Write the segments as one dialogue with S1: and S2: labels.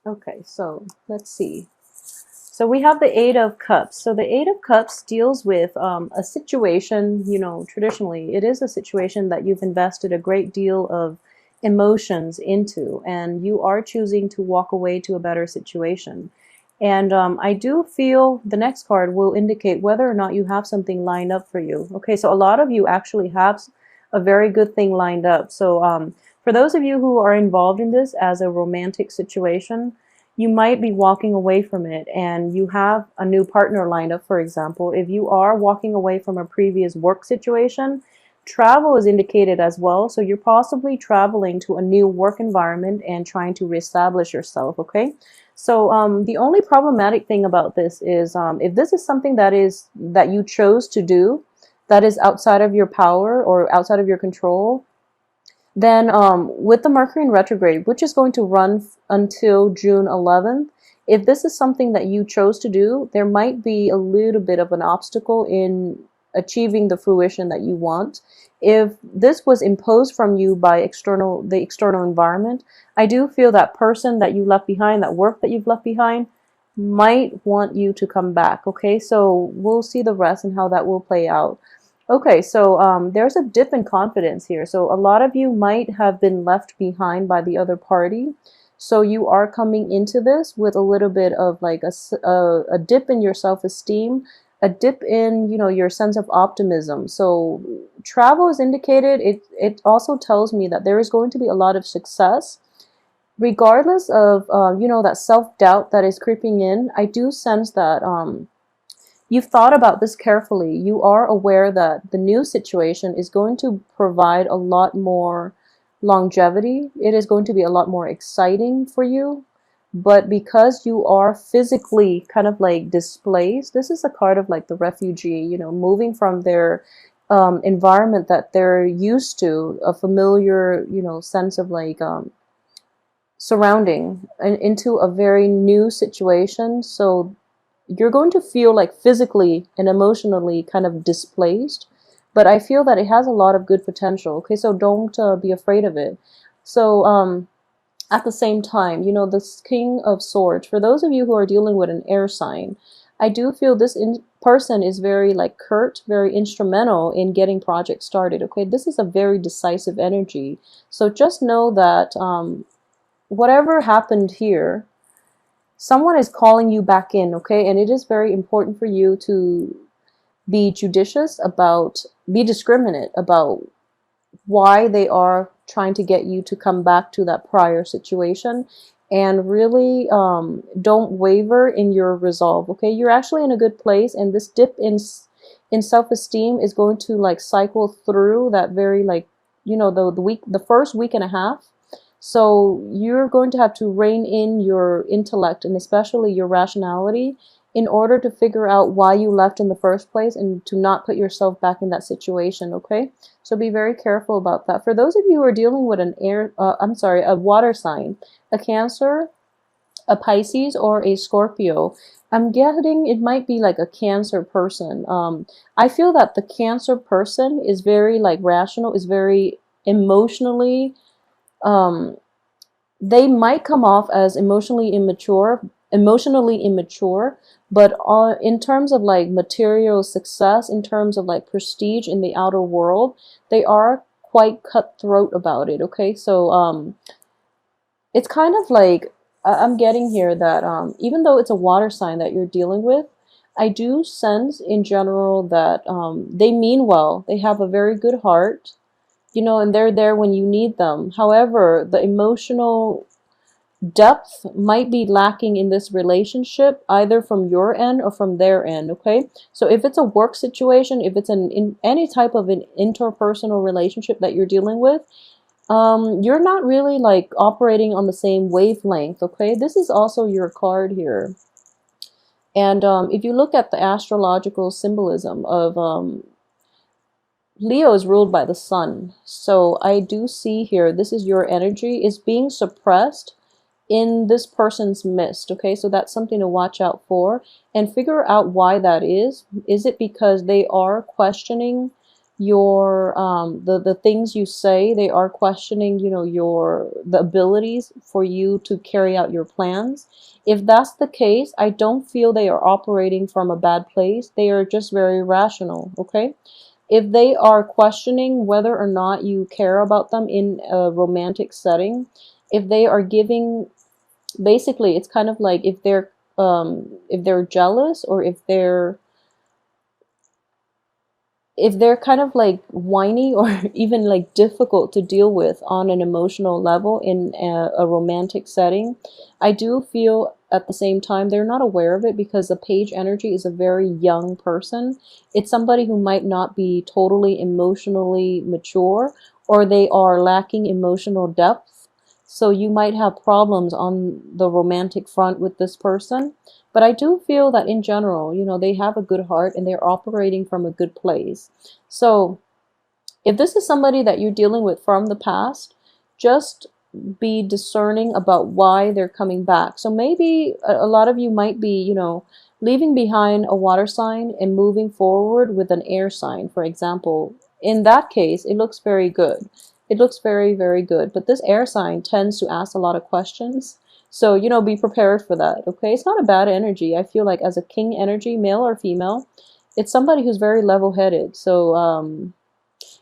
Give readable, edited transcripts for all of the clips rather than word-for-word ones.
S1: Okay, so let's see. So we have the Eight of Cups. So the Eight of Cups deals with a situation, traditionally, it is a situation that you've invested a great deal of emotions into, and you are choosing to walk away to a better situation. And I do feel the next card will indicate whether or not you have something lined up for you. Okay, so a lot of you actually have a very good thing lined up. So for those of you who are involved in this as a romantic situation, you might be walking away from it and you have a new partner lined up, for example. If you are walking away from a previous work situation, travel is indicated as well. So you're possibly traveling to a new work environment and trying to reestablish yourself, okay? So the only problematic thing about this is if this is something that you chose to do, that is outside of your power or outside of your control, then with the Mercury in retrograde, which is going to run until June 11th, if this is something that you chose to do, there might be a little bit of an obstacle in achieving the fruition that you want. If this was imposed from you by the external environment, I do feel that person that you left behind, that work that you've left behind, might want you to come back. Okay, so we'll see the rest and how that will play out. Okay, so there's a dip in confidence here. So a lot of you might have been left behind by the other party. So you are coming into this with a little bit of like a dip in your self-esteem, a dip in, your sense of optimism. So travel is indicated. It also tells me that there is going to be a lot of success. Regardless of, that self-doubt that is creeping in, I do sense that you've thought about this carefully. You are aware that the new situation is going to provide a lot more longevity. It is going to be a lot more exciting for you. But because you are physically kind of like displaced, this is a card of like the refugee, moving from their environment that they're used to, a familiar, sense of like surrounding, and into a very new situation. So you're going to feel like physically and emotionally kind of displaced, but I feel that it has a lot of good potential. Okay, so don't be afraid of it. So at the same time, this King of Swords, for those of you who are dealing with an air sign, I do feel this person is very like curt, very instrumental in getting projects started. Okay, this is a very decisive energy. So just know that whatever happened here, someone is calling you back in, okay? And it is very important for you to be judicious about, be discriminate about why they are trying to get you to come back to that prior situation, and really don't waver in your resolve, okay? You're actually in a good place, and this dip in self-esteem is going to like cycle through that very like, the first week and a half. So you're going to have to rein in your intellect and especially your rationality in order to figure out why you left in the first place and to not put yourself back in that situation, okay? So be very careful about that. For those of you who are dealing with a water sign, a Cancer, a Pisces, or a Scorpio, I'm getting it might be like a Cancer person. I feel that the Cancer person is very like rational, is very emotionally, they might come off as emotionally immature, but in terms of like material success, in terms of like prestige in the outer world, they are quite cutthroat about it. Okay, so it's kind of like I'm getting here that even though it's a water sign that you're dealing with, I do sense in general that they mean well. They have a very good heart, and they're there when you need them. However, the emotional depth might be lacking in this relationship, either from your end or from their end, okay? So if it's a work situation, if it's in any type of an interpersonal relationship that you're dealing with, you're not really like operating on the same wavelength, okay? This is also your card here. And if you look at the astrological symbolism of Leo is ruled by the sun. So I do see here, this is your energy, is being suppressed in this person's midst, okay? So that's something to watch out for and figure out why that is. Is it because they are questioning your the things you say. They are questioning, you know, your the abilities for you to carry out your plans. If that's the case, I don't feel they are operating from a bad place. They are just very rational, okay? If they are questioning whether or not you care about them in a romantic setting, if they are giving, basically it's kind of like if they're jealous, or if they're kind of like whiny, or even like difficult to deal with on an emotional level in a romantic setting, I do feel at the same time they're not aware of it, because the page energy is a very young person. It's somebody who might not be totally emotionally mature, or they are lacking emotional depth. So you might have problems on the romantic front with this person. But I do feel that in general, you know, they have a good heart and they're operating from a good place. So if this is somebody that you're dealing with from the past, just be discerning about why they're coming back. So maybe a lot of you might be, you know, leaving behind a water sign and moving forward with an air sign, for example. In that case, it looks very good. It looks very, very good. But this air sign tends to ask a lot of questions. So, you know, be prepared for that, okay? It's not a bad energy. I feel like as a king energy, male or female, it's somebody who's very level-headed. So,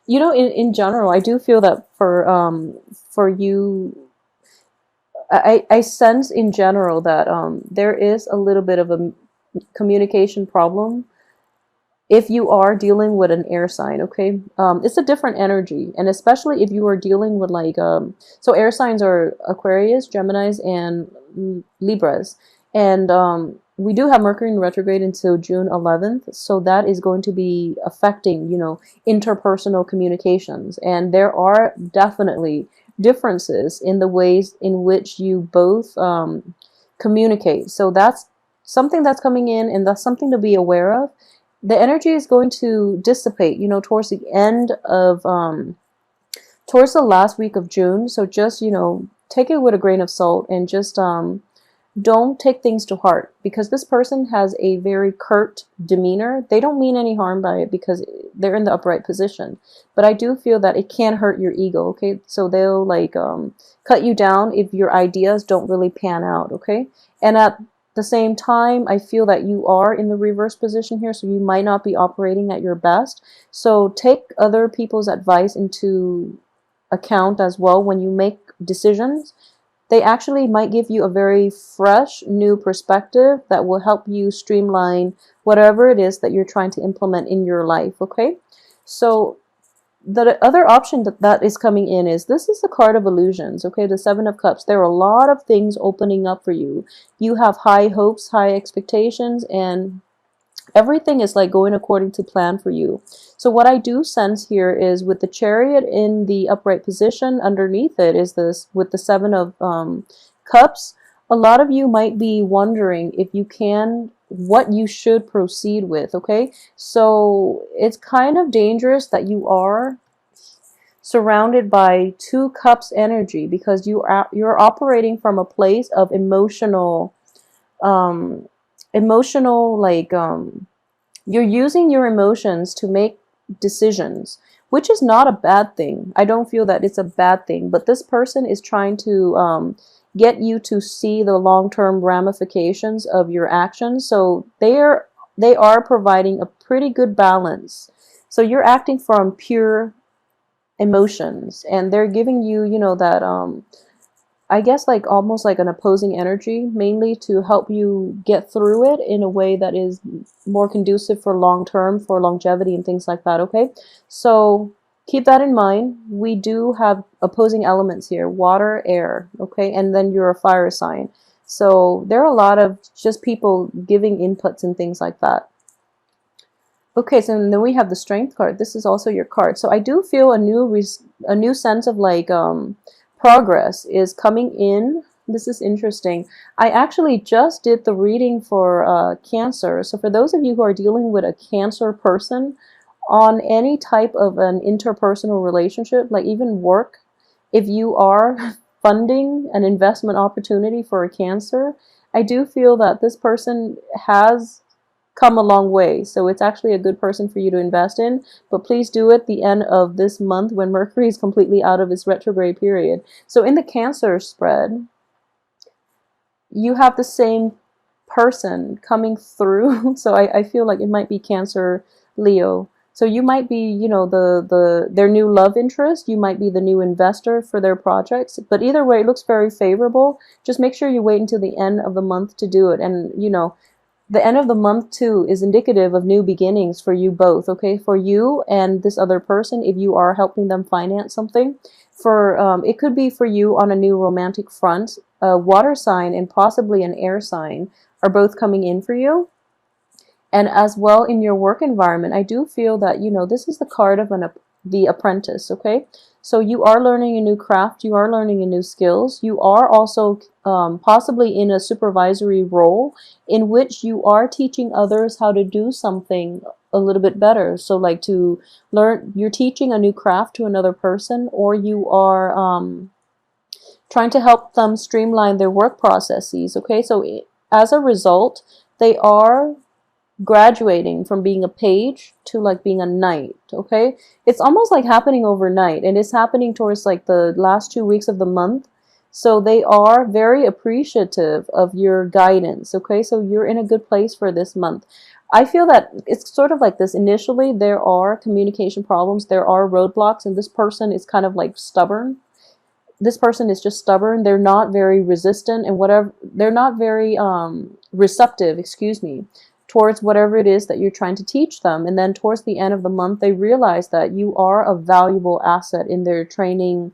S1: you know, in general, I do feel that for you, I sense in general that there is a little bit of a communication problem if you are dealing with an air sign, okay? It's a different energy, and especially if you are dealing with like so air signs are Aquarius, Geminis, and Libras, and we do have Mercury in retrograde until June 11th, so that is going to be affecting, you know, interpersonal communications, and there are definitely differences in the ways in which you both communicate. So that's something that's coming in, and that's something to be aware of. The energy is going to dissipate, you know, towards the end of towards the last week of June. So just, you know, take it with a grain of salt, and just don't take things to heart, because this person has a very curt demeanor. They don't mean any harm by it because they're in the upright position, but I do feel that it can hurt your ego, okay? So they'll like cut you down if your ideas don't really pan out, okay? And at the same time, I feel that you are in the reverse position here, so you might not be operating at your best. So take other people's advice into account as well when you make decisions. They actually might give you a very fresh, new perspective that will help you streamline whatever it is that you're trying to implement in your life, okay? So the other option that is coming in is, this is the card of illusions, okay? The Seven of Cups. There are a lot of things opening up for you. You have high hopes, high expectations, and everything is like going according to plan for you. So what I do sense here is, with the Chariot in the upright position, underneath it is this with the Seven of Cups. A lot of you might be wondering if you can, what you should proceed with, okay? So it's kind of dangerous that you are surrounded by two cups energy, because you're operating from a place of um emotional like you're using your emotions to make decisions, which is not a bad thing. I don't feel that it's a bad thing, but this person is trying to get you to see the long-term ramifications of your actions. So they are providing a pretty good balance. So you're acting from pure emotions, and they're giving you, you know, that I guess like almost like an opposing energy, mainly to help you get through it in a way that is more conducive for long term, for longevity and things like that, okay? So keep that in mind. We do have opposing elements here, water, air, okay? And then you're a fire sign. So there are a lot of just people giving inputs and things like that. Okay, so then we have the Strength card. This is also your card. So I do feel a new sense of like progress is coming in. This is interesting. I actually just did the reading for Cancer. So for those of you who are dealing with a Cancer person on any type of an interpersonal relationship, like even work, if you are funding an investment opportunity for a Cancer, I do feel that this person has come a long way. So it's actually a good person for you to invest in, but please do it the end of this month when Mercury is completely out of its retrograde period. So in the Cancer spread, you have the same person coming through. So I feel like it might be Cancer, Leo. So you might be, you know, their new love interest. You might be the new investor for their projects. But either way, it looks very favorable. Just make sure you wait until the end of the month to do it. And, you know, the end of the month too is indicative of new beginnings for you both, okay? For you and this other person, if you are helping them finance something. For it could be for you on a new romantic front. A water sign and possibly an air sign are both coming in for you. And as well in your work environment, I do feel that, you know, this is the card of the apprentice, okay? So you are learning a new craft, you are learning a new skills, you are also possibly in a supervisory role in which you are teaching others how to do something a little bit better. So like to learn, you're teaching a new craft to another person, or you are trying to help them streamline their work processes, okay? So as a result, they are graduating from being a page to like being a knight, okay? It's almost like happening overnight, and it's happening towards like the last 2 weeks of the month. So they are very appreciative of your guidance, okay? So you're in a good place for this month. I feel that it's sort of like this. Initially, there are communication problems, there are roadblocks, and this person is kind of like stubborn. This person is just stubborn. They're not very resistant and whatever. They're not very receptive, excuse me, towards whatever it is that you're trying to teach them. And then towards the end of the month, they realize that you are a valuable asset in their training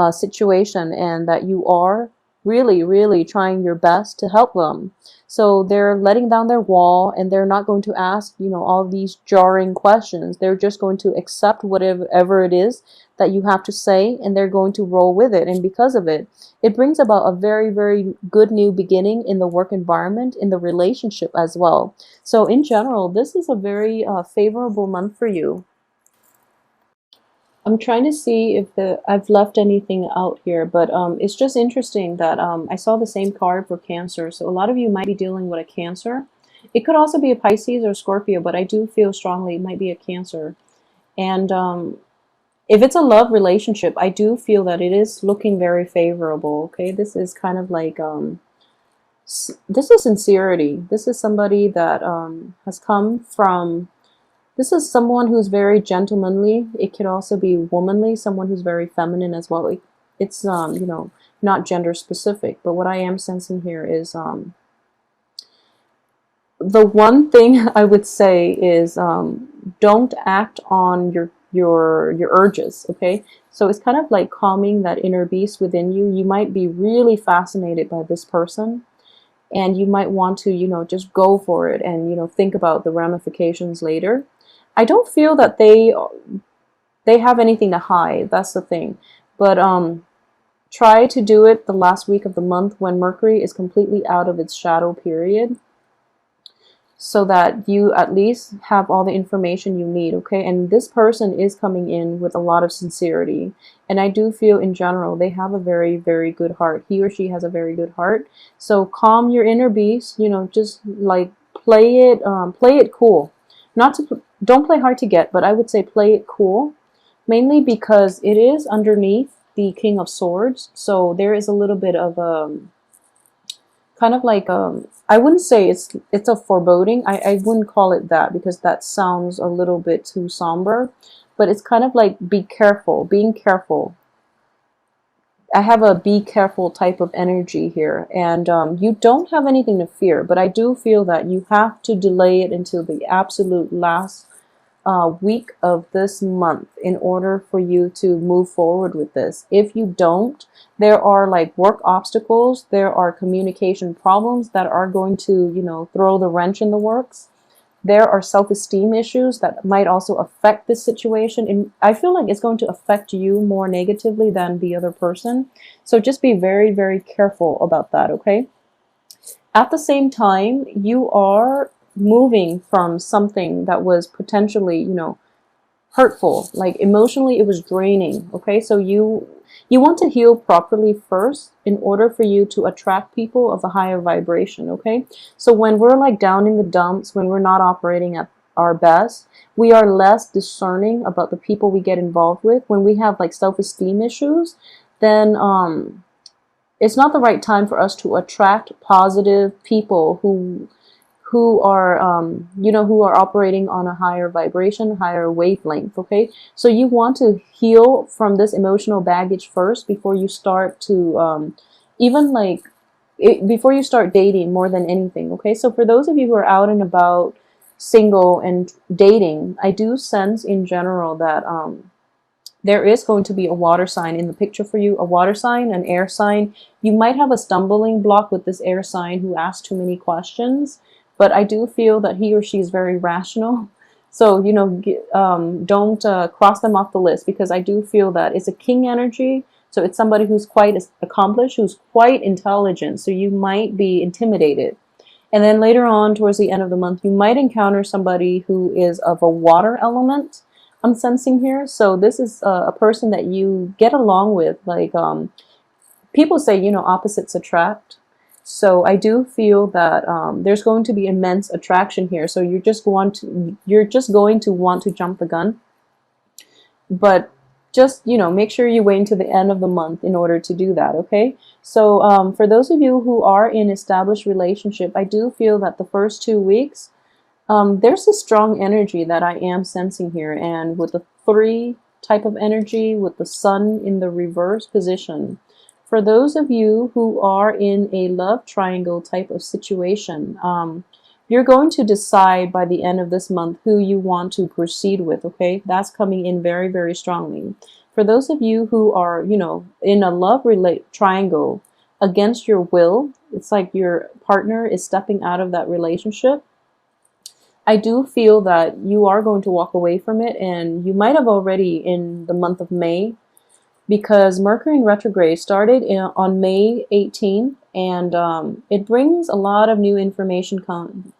S1: situation, and that you are really, really trying your best to help them. So they're letting down their wall, and they're not going to ask, you know, all these jarring questions. They're just going to accept whatever it is that you have to say, and they're going to roll with it. And because of it, it brings about a very, very good new beginning in the work environment, in the relationship as well. So in general, this is a very favorable month for you. I'm trying to see if I've left anything out here, but it's just interesting that I saw the same card for Cancer. So a lot of you might be dealing with a Cancer. It could also be a Pisces or Scorpio, but I do feel strongly it might be a Cancer. And if it's a love relationship, I do feel that it is looking very favorable. Okay, this is kind of like this is sincerity. This is somebody that has come from. This is someone who's very gentlemanly. It could also be womanly, someone who's very feminine as well. It's you know, not gender specific, but what I am sensing here is the one thing I would say is don't act on your urges, okay? So it's kind of like calming that inner beast within you. You might be really fascinated by this person, and you might want to, you know, just go for it and, you know, think about the ramifications later. I don't feel that they have anything to hide. That's the thing. But try to do it the last week of the month when Mercury is completely out of its shadow period, so that you at least have all the information you need, okay? And this person is coming in with a lot of sincerity. And I do feel in general they have a very, very good heart. He or she has a very good heart. So calm your inner beast, you know, just like play it cool. Not to Don't play hard to get, but I would say play it cool, mainly because it is underneath the King of Swords. So there is a little bit of kind of like I wouldn't say it's a foreboding. I wouldn't call it that, because that sounds a little bit too somber. But it's kind of like be careful, being careful. I have a be careful type of energy here, and you don't have anything to fear, but I do feel that you have to delay it until the absolute last week of this month in order for you to move forward with this. If you don't, there are like work obstacles, there are communication problems that are going to, you know, throw the wrench in the works. There are self-esteem issues that might also affect this situation. And I feel like it's going to affect you more negatively than the other person. So just be very, very careful about that, okay? At the same time, you are moving from something that was potentially, you know, hurtful. Like emotionally, it was draining, okay? So You want to heal properly first in order for you to attract people of a higher vibration, okay? So when we're like down in the dumps, when we're not operating at our best, we are less discerning about the people we get involved with. When we have like self-esteem issues, then it's not the right time for us to attract positive people who are who are operating on a higher vibration, higher wavelength. Okay, so you want to heal from this emotional baggage first before you start to even like before you start dating, more than anything. Okay, so for those of you who are out and about, single and dating, I do sense in general that there is going to be a water sign in the picture for you, a water sign, an air sign. You might have a stumbling block with this air sign who asks too many questions, but I do feel that he or she is very rational. So, don't cross them off the list, because I do feel that it's a king energy. So it's somebody who's quite accomplished, who's quite intelligent. So you might be intimidated. And then later on, towards the end of the month, you might encounter somebody who is of a water element, I'm sensing here. So this is a person that you get along with. Like people say, opposites attract. So I do feel that there's going to be immense attraction here. So you're just going to want to jump the gun, but just make sure you wait until the end of the month in order to do that. Okay. So for those of you who are in established relationship, I do feel that the first 2 weeks, there's a strong energy that I am sensing here, and with the 3 type of energy, with the sun in the reverse position. For those of you who are in a love triangle type of situation, you're going to decide by the end of this month who you want to proceed with, okay? That's coming in very, very strongly. For those of you who are, in a love triangle against your will, it's like your partner is stepping out of that relationship. I do feel that you are going to walk away from it, and you might have already in the month of May, because Mercury in retrograde started on May 18, and it brings a lot of new information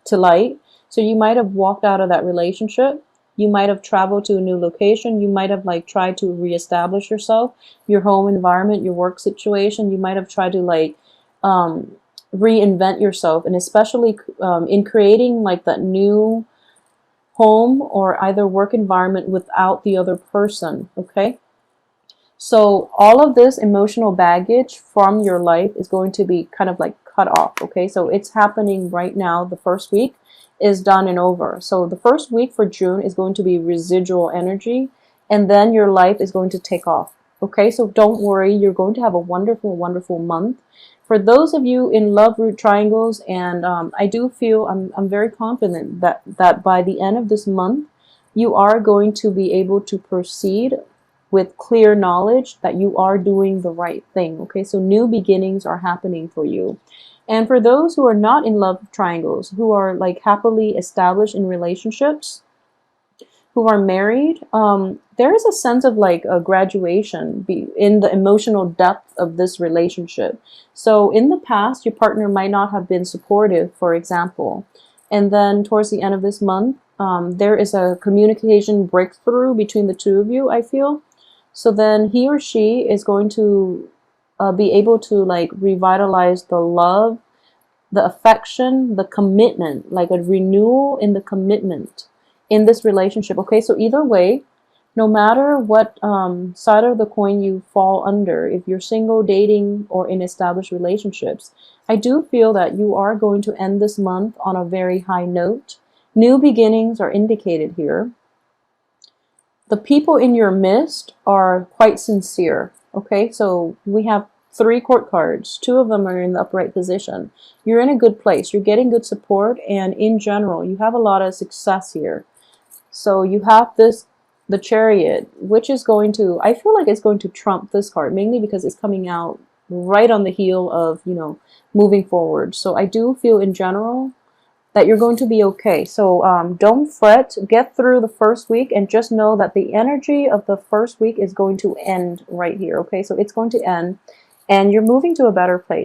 S1: to light. So you might have walked out of that relationship. You might have traveled to a new location. You might have like tried to reestablish yourself, your home environment, your work situation. You might have tried to like reinvent yourself, and especially in creating like that new home or either work environment without the other person. Okay. So all of this emotional baggage from your life is going to be kind of like cut off. Okay, so it's happening right now. The first week is done and over. So the first week for June is going to be residual energy, and then your life is going to take off. Okay, so don't worry, you're going to have a wonderful, wonderful month. For those of you in love root triangles, and I do feel I'm very confident that by the end of this month, you are going to be able to proceed with clear knowledge that you are doing the right thing. Okay, so new beginnings are happening for you. And for those who are not in love triangles, who are like happily established in relationships, who are married, there is a sense of like a graduation in the emotional depth of this relationship. So in the past, your partner might not have been supportive, for example. And then towards the end of this month, there is a communication breakthrough between the two of you, I feel. So then he or she is going to be able to like revitalize the love, the affection, the commitment, like a renewal in the commitment in this relationship. Okay, so either way, no matter what side of the coin you fall under, if you're single, dating, or in established relationships, I do feel that you are going to end this month on a very high note. New beginnings are indicated here. The people in your midst are quite sincere. Okay, so we have 3 court cards. 2 of them are in the upright position. You're in a good place. You're getting good support, and in general, you have a lot of success here. So you have the Chariot, which is going to, I feel like it's going to trump this card, mainly because it's coming out right on the heel of, moving forward. So I do feel in general that you're going to be okay. So don't fret, get through the first week, and just know that the energy of the first week is going to end right here. Okay, so it's going to end, and you're moving to a better place.